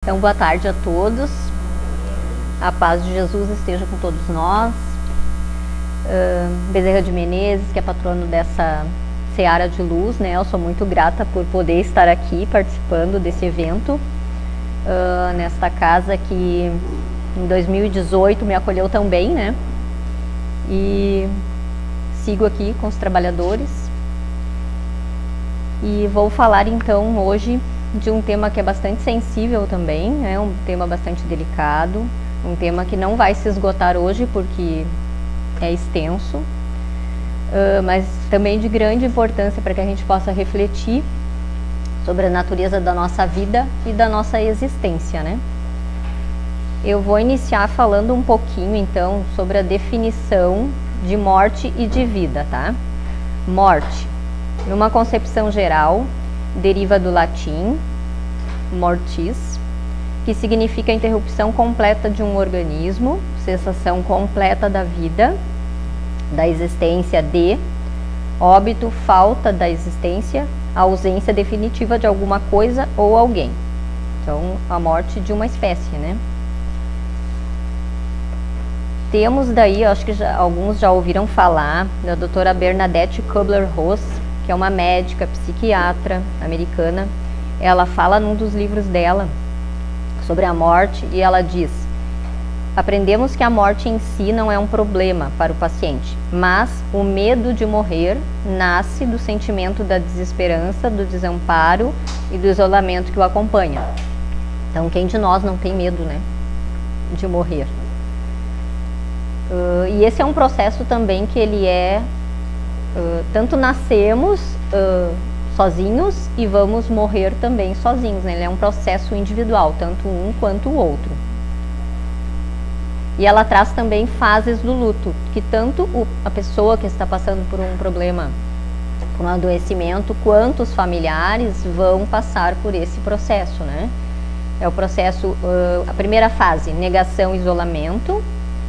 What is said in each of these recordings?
Então, boa tarde a todos. A paz de Jesus esteja com todos nós. Bezerra de Menezes, que é patrono dessa Seara de Luz, né? Eu sou muito grata por poder estar aqui participando desse evento, nesta casa que em 2018 me acolheu tão bem, né? E sigo aqui com os trabalhadores. E vou falar então hoje de um tema que é bastante sensível também, é um tema bastante delicado, um tema que não vai se esgotar hoje porque é extenso, mas também de grande importância para que a gente possa refletir sobre a natureza da nossa vida e da nossa existência, né? Eu vou iniciar falando um pouquinho então sobre a definição de morte e de vida, tá? Morte, numa concepção geral, deriva do latim mortis, que significa interrupção completa de um organismo, cessação completa da vida, da existência de, óbito, falta da existência, ausência definitiva de alguma coisa ou alguém. Então, a morte de uma espécie, né? Temos daí, acho que alguns já ouviram falar, da doutora Bernadette Kubler-Ross, que é uma médica, psiquiatra americana. Ela fala num dos livros dela sobre a morte e ela diz: aprendemos que a morte em si não é um problema para o paciente, mas o medo de morrer nasce do sentimento da desesperança, do desamparo e do isolamento que o acompanha. Então, quem de nós não tem medo, né, de morrer? E esse é um processo também que ele é... tanto nascemos sozinhos e vamos morrer também sozinhos, né? Ele é um processo individual, tanto um quanto o outro. E ela traz também fases do luto, que tanto a pessoa que está passando por um problema, por um adoecimento, quanto os familiares vão passar por esse processo, né? É o processo, a primeira fase, negação e isolamento,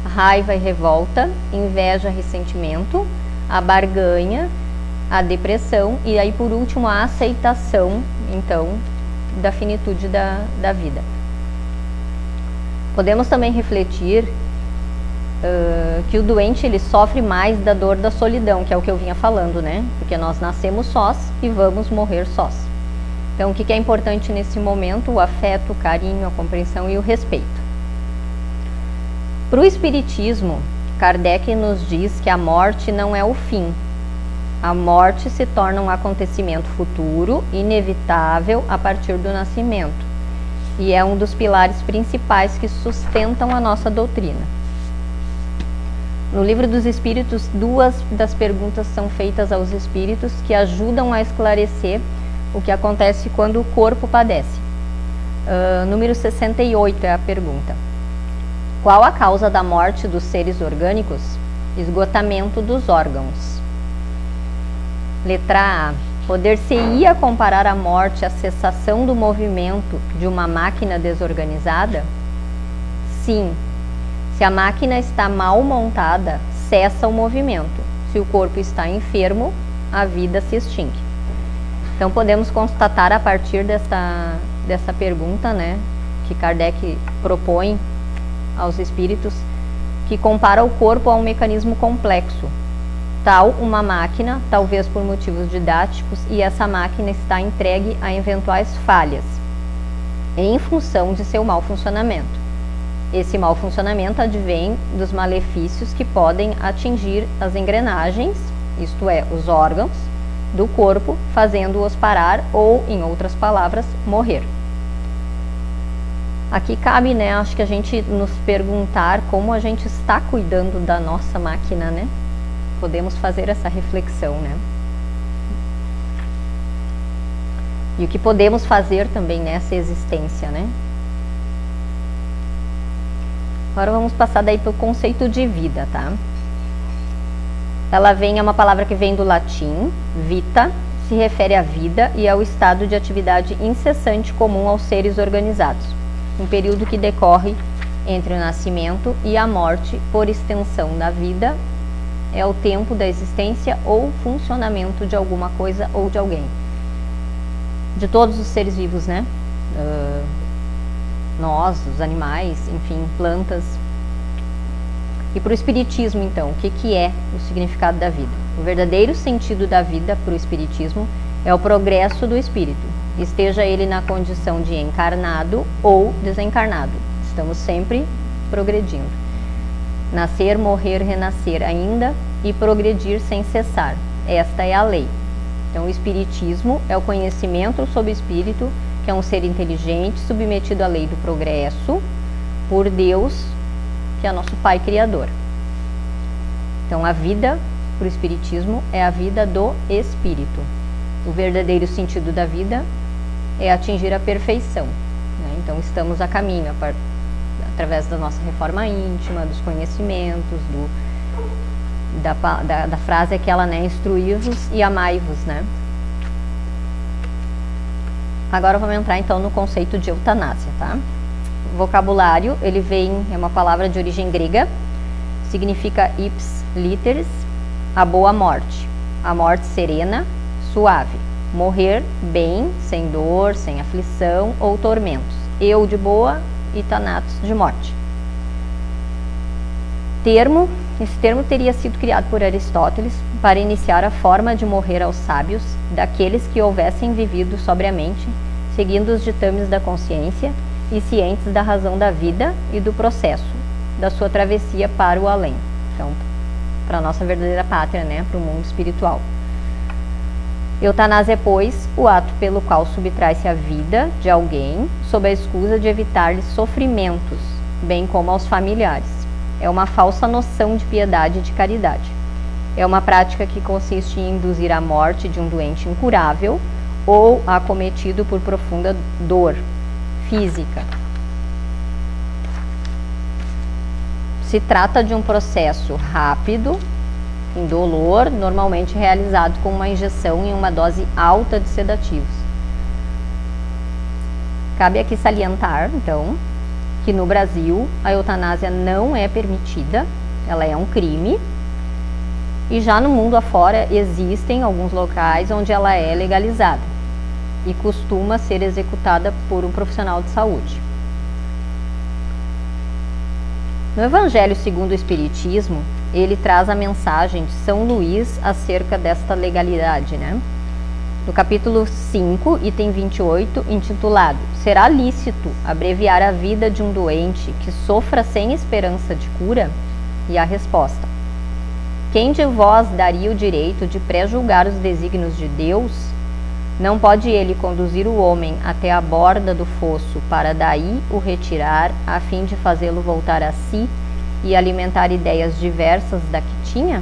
raiva e revolta, inveja e ressentimento, a barganha, a depressão e aí por último a aceitação, então, da finitude da vida. Podemos também refletir que o doente ele sofre mais da dor da solidão, que é o que eu vinha falando, né? Porque nós nascemos sós e vamos morrer sós. Então, o que é importante nesse momento? O afeto, o carinho, a compreensão e o respeito. Para o Espiritismo, Kardec nos diz que a morte não é o fim. A morte se torna um acontecimento futuro, inevitável a partir do nascimento. E é um dos pilares principais que sustentam a nossa doutrina. No Livro dos Espíritos, duas das perguntas são feitas aos espíritos que ajudam a esclarecer o que acontece quando o corpo padece. Número 68 é a pergunta: qual a causa da morte dos seres orgânicos? Esgotamento dos órgãos. Letra A. Poder-se-ia comparar a morte à cessação do movimento de uma máquina desorganizada? Sim. Se a máquina está mal montada, cessa o movimento. Se o corpo está enfermo, a vida se extingue. Então podemos constatar a partir dessa pergunta, né, que Kardec propõe aos espíritos, que compara o corpo a um mecanismo complexo, tal uma máquina, talvez por motivos didáticos, e essa máquina está entregue a eventuais falhas, em função de seu mau funcionamento. Esse mau funcionamento advém dos malefícios que podem atingir as engrenagens, isto é, os órgãos do corpo, fazendo-os parar ou, em outras palavras, morrer. Aqui cabe, né, acho que a gente nos perguntar como a gente está cuidando da nossa máquina, né? Podemos fazer essa reflexão, né? E o que podemos fazer também nessa existência, né? Agora vamos passar daí para o conceito de vida, tá? Ela é uma palavra que vem do latim, vita, se refere à vida e ao estado de atividade incessante comum aos seres organizados. Um período que decorre entre o nascimento e a morte, por extensão da vida, é o tempo da existência ou funcionamento de alguma coisa ou de alguém. De todos os seres vivos, né? nós, os animais, enfim, plantas. E para o Espiritismo, então, o que é o significado da vida? O verdadeiro sentido da vida para o Espiritismo é o progresso do espírito, esteja ele na condição de encarnado ou desencarnado. Estamos sempre progredindo. Nascer, morrer, renascer ainda e progredir sem cessar. Esta é a lei. Então, o Espiritismo é o conhecimento sobre o espírito, que é um ser inteligente, submetido à lei do progresso, por Deus, que é nosso Pai Criador. Então, a vida para o Espiritismo é a vida do espírito. O verdadeiro sentido da vida é atingir a perfeição, né? Então, estamos a caminho, através da nossa reforma íntima, dos conhecimentos, da frase aquela, né? Instruí-vos e amai-vos, né? Agora vamos entrar então no conceito de eutanásia, tá? O vocabulário, ele é uma palavra de origem grega, significa ips literis, a boa morte, a morte serena, suave, morrer bem, sem dor, sem aflição ou tormentos, eu de boa e thanatos de morte. Esse termo teria sido criado por Aristóteles para iniciar a forma de morrer aos sábios, daqueles que houvessem vivido sobriamente, seguindo os ditames da consciência e cientes da razão da vida e do processo da sua travessia para o além. Então, para a nossa verdadeira pátria, né, para o mundo espiritual. Eutanásia é, pois, o ato pelo qual subtrai-se a vida de alguém sob a escusa de evitar-lhe sofrimentos, bem como aos familiares. É uma falsa noção de piedade e de caridade. É uma prática que consiste em induzir a morte de um doente incurável ou acometido por profunda dor física. Se trata de um processo rápido, indolor, normalmente realizado com uma injeção em uma dose alta de sedativos. Cabe aqui salientar, então, que no Brasil a eutanásia não é permitida, ela é um crime, e já no mundo afora existem alguns locais onde ela é legalizada e costuma ser executada por um profissional de saúde. No Evangelho segundo o Espiritismo, ele traz a mensagem de São Luís acerca desta legalidade, né? No capítulo 5, item 28, intitulado "Será lícito abreviar a vida de um doente que sofra sem esperança de cura?" E a resposta: "Quem de vós daria o direito de pré-julgar os desígnios de Deus? Não pode ele conduzir o homem até a borda do fosso para daí o retirar, a fim de fazê-lo voltar a si e alimentar ideias diversas da que tinha?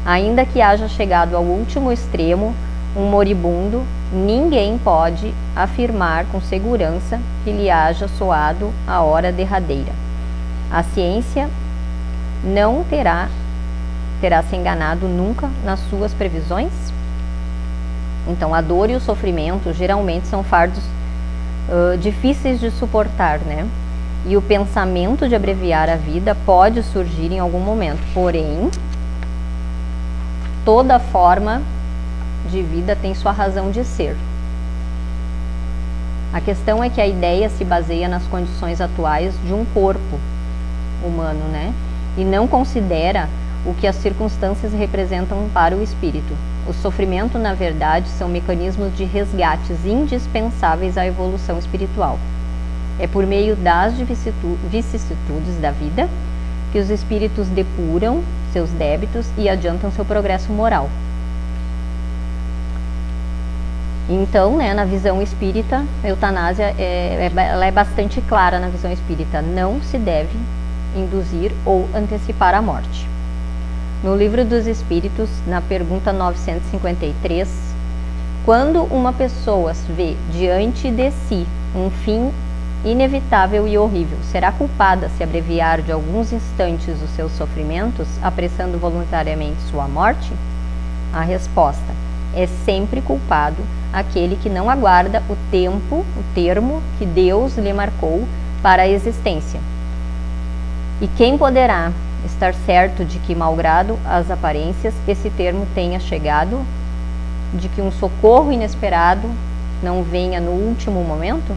Ainda que haja chegado ao último extremo um moribundo, ninguém pode afirmar com segurança que lhe haja soado a hora derradeira. A ciência não terá se enganado nunca nas suas previsões?" Então, a dor e o sofrimento geralmente são fardos difíceis de suportar, né? E o pensamento de abreviar a vida pode surgir em algum momento, porém, toda forma de vida tem sua razão de ser. A questão é que a ideia se baseia nas condições atuais de um corpo humano, né? E não considera o que as circunstâncias representam para o espírito. O sofrimento, na verdade, são mecanismos de resgates indispensáveis à evolução espiritual. É por meio das vicissitudes da vida que os espíritos depuram seus débitos e adiantam seu progresso moral. Então, né, na visão espírita, a eutanásia ela é bastante clara na visão espírita. Não se deve induzir ou antecipar a morte. No Livro dos Espíritos, na pergunta 953, quando uma pessoa vê diante de si um fim inevitável e horrível, será culpada se abreviar de alguns instantes os seus sofrimentos, apressando voluntariamente sua morte? A resposta: é sempre culpado aquele que não aguarda o termo que Deus lhe marcou para a existência. E quem poderá estar certo de que, malgrado as aparências, esse termo tenha chegado, de que um socorro inesperado não venha no último momento?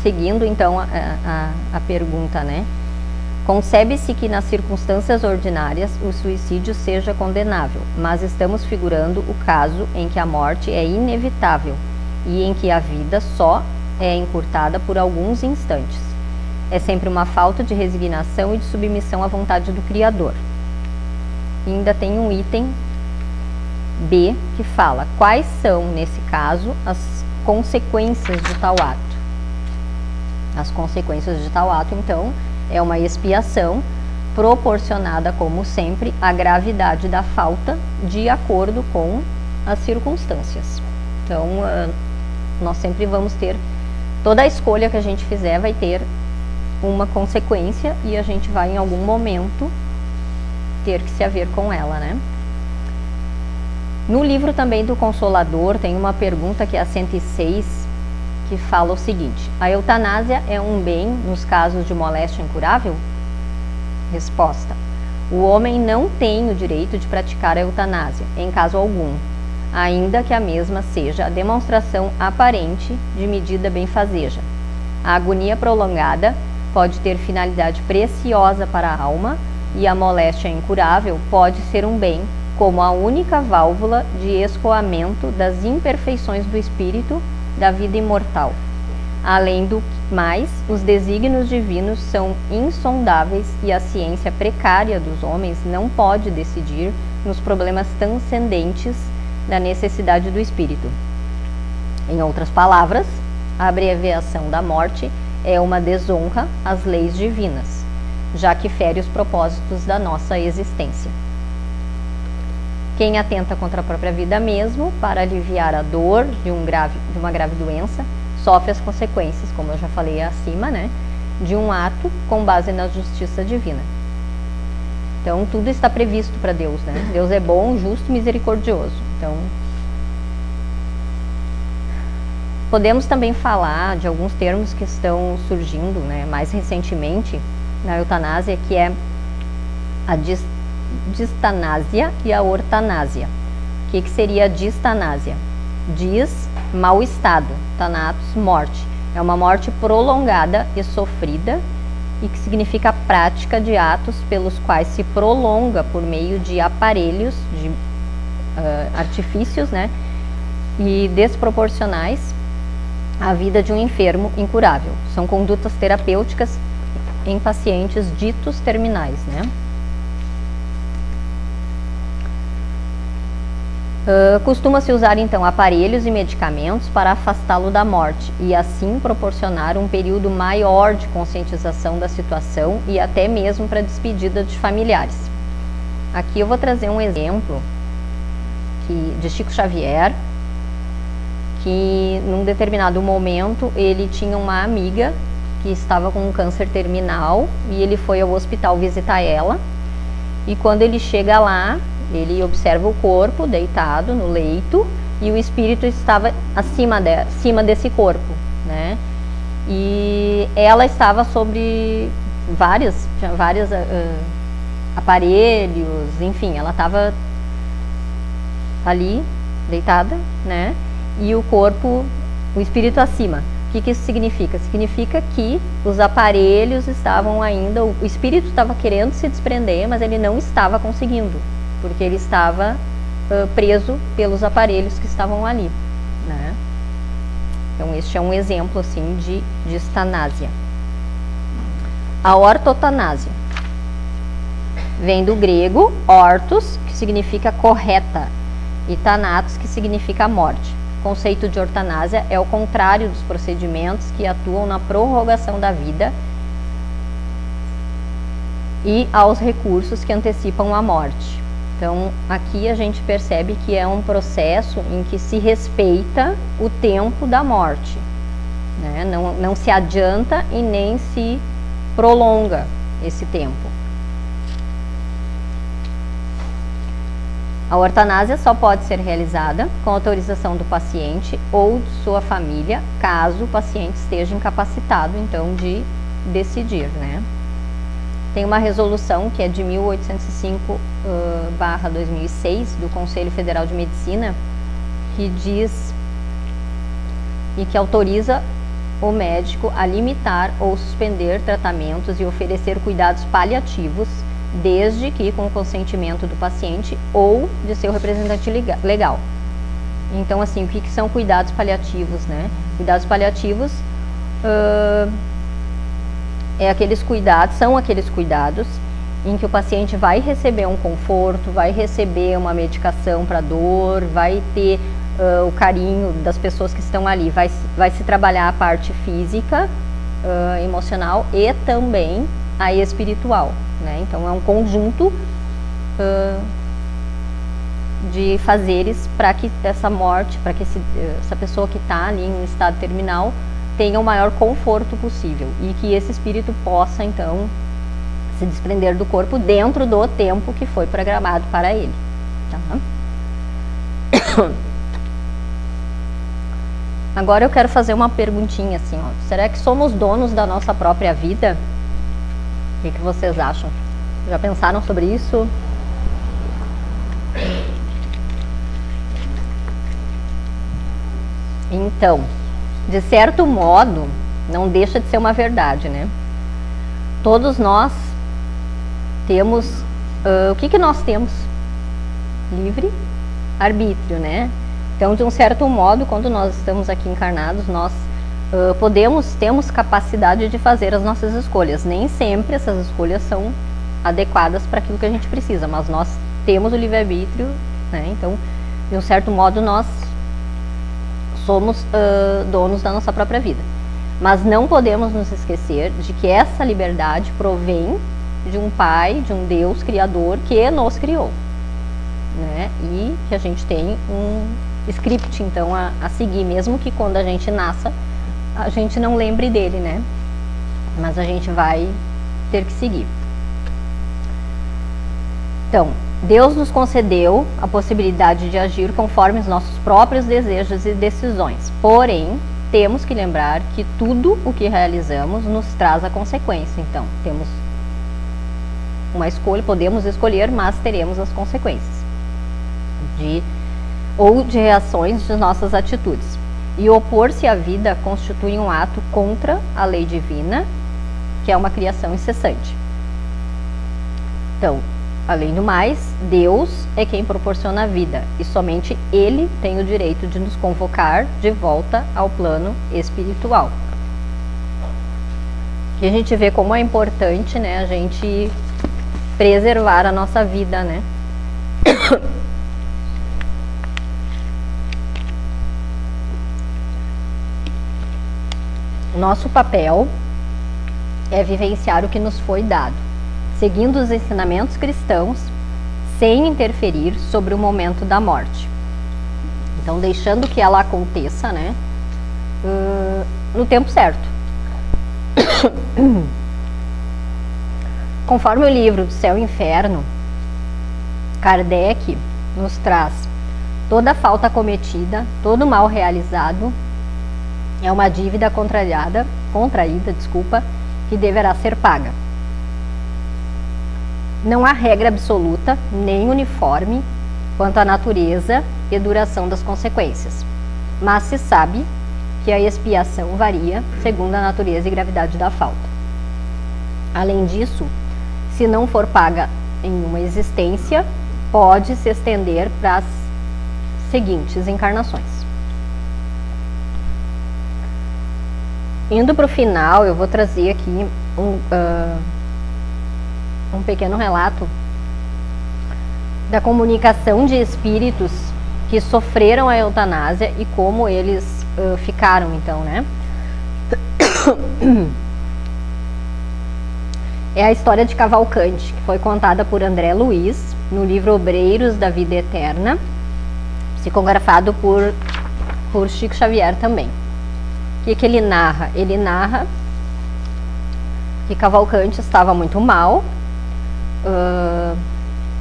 seguindo então a pergunta, né? Concebe-se que nas circunstâncias ordinárias o suicídio seja condenável, mas estamos figurando o caso em que a morte é inevitável e em que a vida só é encurtada por alguns instantes. É sempre uma falta de resignação e de submissão à vontade do Criador. E ainda tem um item B que fala quais são, nesse caso, as consequências de tal ato. As consequências de tal ato, então, é uma expiação proporcionada, como sempre, à gravidade da falta de acordo com as circunstâncias. Então, nós sempre vamos ter, toda a escolha que a gente fizer vai ter uma consequência e a gente vai em algum momento ter que se haver com ela, né? No livro também do Consolador tem uma pergunta que é a 106, que fala o seguinte: a eutanásia é um bem nos casos de moléstia incurável? Resposta: o homem não tem o direito de praticar a eutanásia, em caso algum, ainda que a mesma seja a demonstração aparente de medida benfazeja. A agonia prolongada pode ter finalidade preciosa para a alma e a moléstia incurável pode ser um bem, como a única válvula de escoamento das imperfeições do espírito da vida imortal. Além do mais, os desígnios divinos são insondáveis e a ciência precária dos homens não pode decidir nos problemas transcendentes da necessidade do espírito. Em outras palavras, a abreviação da morte é uma desonra às leis divinas, já que fere os propósitos da nossa existência. Quem atenta contra a própria vida mesmo, para aliviar a dor de uma grave doença, sofre as consequências, como eu já falei acima, né, de um ato com base na justiça divina. Então, tudo está previsto para Deus, né? Deus é bom, justo e misericordioso. Então, podemos também falar de alguns termos que estão surgindo, né, mais recentemente na eutanásia, que é a distanásia e a ortanásia. O que seria a distanásia? Dis, mau estado, thanatos, morte. É uma morte prolongada e sofrida e que significa a prática de atos pelos quais se prolonga por meio de aparelhos, de artifícios, né, e desproporcionais a vida de um enfermo incurável. São condutas terapêuticas em pacientes ditos terminais, né? Costuma-se usar então aparelhos e medicamentos para afastá-lo da morte e assim proporcionar um período maior de conscientização da situação e até mesmo para a despedida de familiares. Aqui eu vou trazer um exemplo de Chico Xavier, que num determinado momento ele tinha uma amiga que estava com um câncer terminal e ele foi ao hospital visitar ela, e quando ele chega lá, ele observa o corpo deitado no leito e o espírito estava acima desse corpo, né? E ela estava sobre vários aparelhos, enfim, ela estava ali deitada, né? E o corpo, o espírito acima. O que isso significa? Significa que os aparelhos estavam ainda, o espírito estava querendo se desprender, mas ele não estava conseguindo, porque ele estava preso pelos aparelhos que estavam ali, né? Então este é um exemplo assim de distanásia. A ortotanásia vem do grego ortos, que significa correta, e thanatos, que significa morte. O conceito de ortanásia é o contrário dos procedimentos que atuam na prorrogação da vida e aos recursos que antecipam a morte. Então, aqui a gente percebe que é um processo em que se respeita o tempo da morte, né? Não se adianta e nem se prolonga esse tempo. A ortanásia só pode ser realizada com autorização do paciente ou de sua família, caso o paciente esteja incapacitado, então, de decidir, né? Tem uma resolução que é de 1805/2006 do Conselho Federal de Medicina, que diz e que autoriza o médico a limitar ou suspender tratamentos e oferecer cuidados paliativos, desde que com o consentimento do paciente ou de seu representante legal. Então, assim, o que são cuidados paliativos, né? Cuidados paliativos são aqueles cuidados em que o paciente vai receber um conforto, vai receber uma medicação para dor, vai ter o carinho das pessoas que estão ali, vai se trabalhar a parte física, emocional e também a espiritual, né? Então é um conjunto de fazeres para que essa morte, para que essa pessoa que está ali em estado terminal tenha o maior conforto possível e que esse espírito possa então se desprender do corpo dentro do tempo que foi programado para ele, tá? Agora eu quero fazer uma perguntinha assim, ó. Será que somos donos da nossa própria vida? O que vocês acham? Já pensaram sobre isso? Então, de certo modo, não deixa de ser uma verdade, né? Todos nós temos, o que nós temos? Livre arbítrio, né? Então, de um certo modo, quando nós estamos aqui encarnados, nós temos capacidade de fazer as nossas escolhas. Nem sempre essas escolhas são adequadas para aquilo que a gente precisa, mas nós temos o livre-arbítrio, né? Então, de um certo modo, nós somos donos da nossa própria vida. Mas não podemos nos esquecer de que essa liberdade provém de um Pai, de um Deus Criador que nos criou, né? E que a gente tem um script, então, a seguir, mesmo que quando a gente nasça, a gente não lembre dele, né? Mas a gente vai ter que seguir. Então, Deus nos concedeu a possibilidade de agir conforme os nossos próprios desejos e decisões. Porém, temos que lembrar que tudo o que realizamos nos traz a consequência. Então, temos uma escolha, podemos escolher, mas teremos as consequências de reações de nossas atitudes. E opor-se à vida constitui um ato contra a lei divina, que é uma criação incessante. Então, além do mais, Deus é quem proporciona a vida e somente Ele tem o direito de nos convocar de volta ao plano espiritual. E a gente vê como é importante, né, a gente preservar a nossa vida, né? Nosso papel é vivenciar o que nos foi dado, seguindo os ensinamentos cristãos, sem interferir sobre o momento da morte. Então, deixando que ela aconteça, né, no tempo certo. Conforme o livro do Céu e Inferno, Kardec nos traz: toda falta cometida, todo mal realizado é uma dívida contraída, que deverá ser paga. Não há regra absoluta, nem uniforme, quanto à natureza e duração das consequências, mas se sabe que a expiação varia segundo a natureza e gravidade da falta. Além disso, se não for paga em uma existência, pode se estender para as seguintes encarnações. Indo para o final, eu vou trazer aqui um pequeno relato da comunicação de espíritos que sofreram a eutanásia e como eles ficaram, então, né? É a história de Cavalcante, que foi contada por André Luiz no livro Obreiros da Vida Eterna, psicografado por Chico Xavier também. O que ele narra? Ele narra que Cavalcante estava muito mal,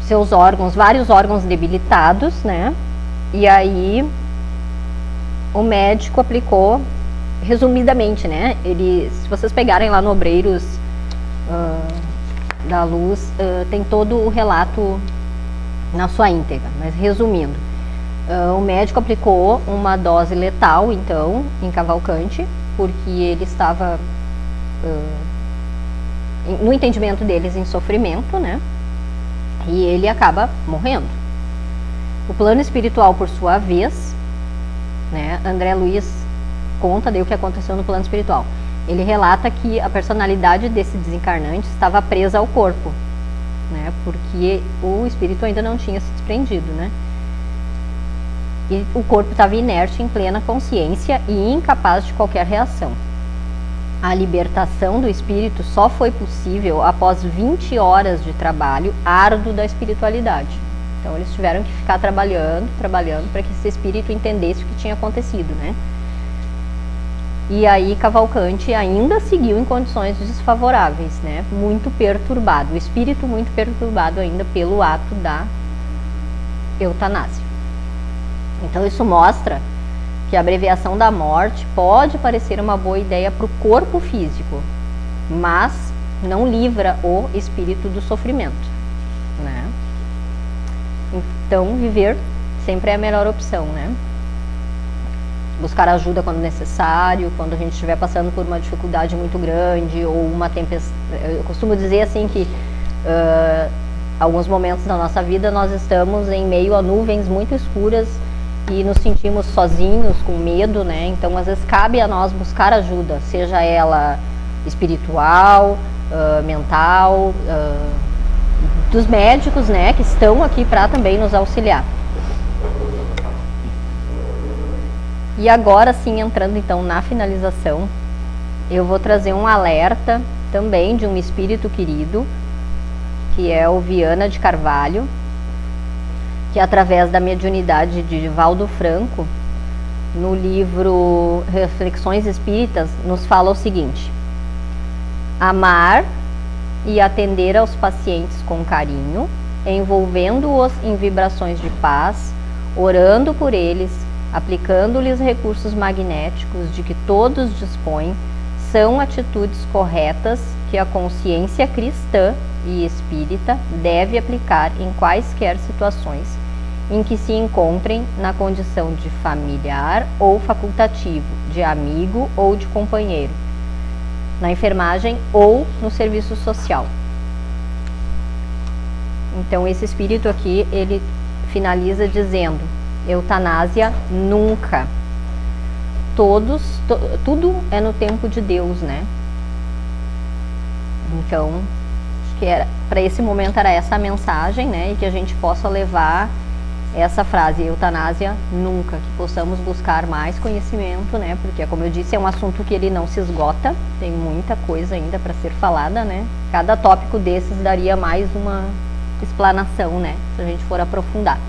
seus órgãos, vários órgãos debilitados, né? E aí o médico aplicou, resumidamente, né? Se vocês pegarem lá no Obreiros da Luz, tem todo o relato na sua íntegra, mas resumindo, o médico aplicou uma dose letal, então, em Cavalcante, porque ele estava, no entendimento deles, em sofrimento, né? E ele acaba morrendo. O plano espiritual, por sua vez, né, André Luiz conta daí o que aconteceu no plano espiritual. Ele relata que a personalidade desse desencarnante estava presa ao corpo, né, porque o espírito ainda não tinha se desprendido, né? E o corpo estava inerte, em plena consciência e incapaz de qualquer reação. A libertação do espírito só foi possível após 20 horas de trabalho árduo da espiritualidade. Então eles tiveram que ficar trabalhando para que esse espírito entendesse o que tinha acontecido, né? E aí Cavalcante ainda seguiu em condições desfavoráveis, né? Muito perturbado, o espírito muito perturbado ainda pelo ato da eutanásia. Então isso mostra que a abreviação da morte pode parecer uma boa ideia para o corpo físico, mas não livra o espírito do sofrimento, né? Então viver sempre é a melhor opção, né? Buscar ajuda quando necessário, quando a gente estiver passando por uma dificuldade muito grande ou uma tempestade. Eu costumo dizer assim que alguns momentos da nossa vida nós estamos em meio a nuvens muito escuras e nos sentimos sozinhos, com medo, né? Então às vezes cabe a nós buscar ajuda, seja ela espiritual, mental, dos médicos, né, que estão aqui para também nos auxiliar. E agora sim, entrando então na finalização, eu vou trazer um alerta também de um espírito querido, que é o Viana de Carvalho, que através da mediunidade de Valdo Franco, no livro Reflexões Espíritas, nos fala o seguinte: amar e atender aos pacientes com carinho, envolvendo-os em vibrações de paz, orando por eles, aplicando-lhes recursos magnéticos de que todos dispõem, são atitudes corretas que a consciência cristã e espírita deve aplicar em quaisquer situações em que se encontrem na condição de familiar ou facultativo, de amigo ou de companheiro, na enfermagem ou no serviço social. Então esse espírito aqui, ele finaliza dizendo: eutanásia nunca. Tudo é no tempo de Deus, né? Então, acho que para esse momento era essa a mensagem, né? E que a gente possa levar essa frase, eutanásia nunca, que possamos buscar mais conhecimento, né? Porque, como eu disse, é um assunto que ele não se esgota, tem muita coisa ainda para ser falada, né? Cada tópico desses daria mais uma explanação, né? Se a gente for aprofundar.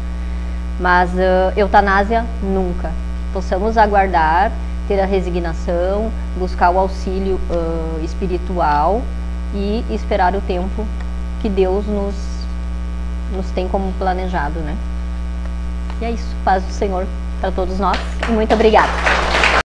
Mas eutanásia nunca. Possamos aguardar, ter a resignação, buscar o auxílio espiritual e esperar o tempo que Deus nos tem como planejado, né? E é isso. Paz do Senhor para todos nós e muito obrigada.